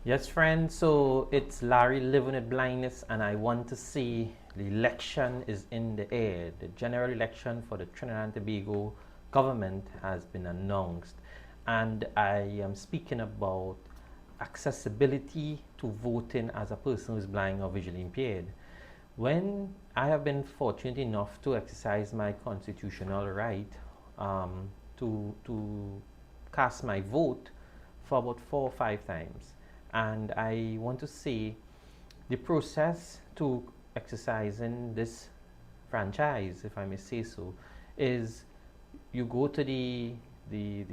Yes, friends, so it's Larry living with blindness, and I want to see the election is in the air. The general election for the Trinidad and Tobago government has been announced, and I am speaking about accessibility to voting as a person who is blind or visually impaired. When I have been fortunate enough to exercise my constitutional right to cast my vote for about 4 or 5 times, and I want to say the process to exercising this franchise, if I may say so, is you go to the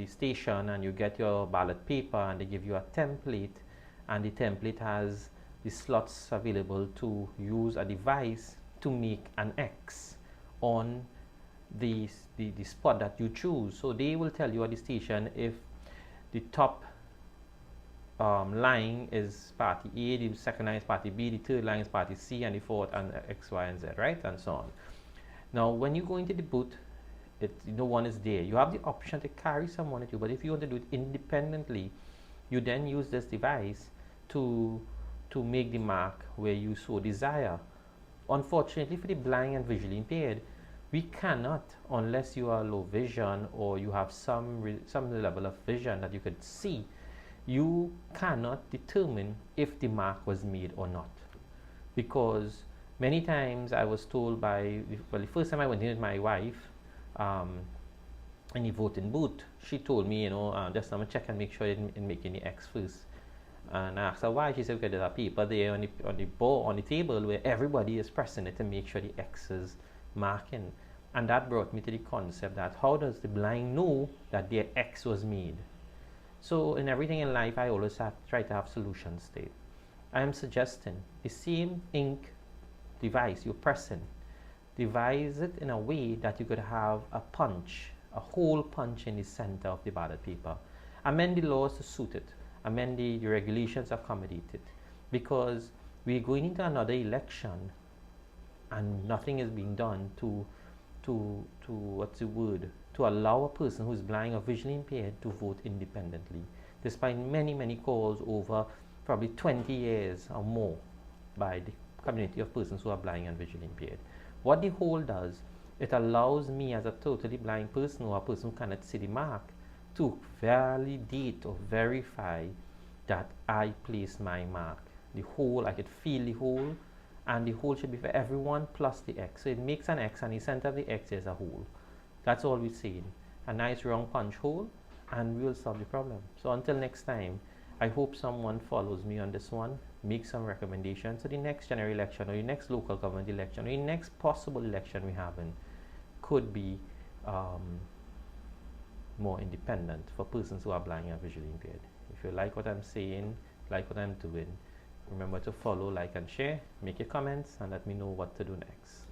station and you get your ballot paper and they give you a template, and the template has the slots available to use a device to make an X on the spot that you choose. So they will tell you at the station if the top line is party A, the second line is party B, the third line is party C, and the fourth and X, Y, and Z, right? And so on. Now, when you go into the booth, no one is there. You have the option to carry someone with you, but if you want to do it independently, you then use this device to make the mark where you so desire. Unfortunately, for the blind and visually impaired, we cannot, unless you are low vision or you have some level of vision that you could see, you cannot determine if the mark was made or not. Because many times I was told by, well, the first time I went in with my wife in the voting booth, she told me, just I'm gonna check and make sure I didn't make any X first. And I asked her why. She said, okay, there's a paper there on the board, on the table, where everybody is pressing it to make sure the X is marking. And that brought me to the concept that how does the blind know that their X was made? So in everything in life, I always try to have solutions state. I am suggesting the same ink device you're pressing, devise it in a way that you could have a punch, a hole punch in the center of the ballot paper. Amend the laws to suit it. Amend the regulations, accommodate it. Because we're going into another election and nothing is being done to what's the word, to allow a person who's blind or visually impaired to vote independently, despite many calls over probably 20 years or more by the community of persons who are blind and visually impaired. What the whole does, it allows me as a totally blind person or a person who cannot see the mark to validate or verify that I placed my mark. The whole, I could feel the whole, and the hole should be for everyone plus the X. So it makes an X, and the center of the X is a hole. That's all we're saying. A nice round punch hole, and we'll solve the problem. So until next time, I hope someone follows me on this one, make some recommendations. So the next general election, or the next local government election, or the next possible election we have in could be more independent for persons who are blind and visually impaired. If you like what I'm saying, like what I'm doing, remember to follow, like, and share, make your comments, and let me know what to do next.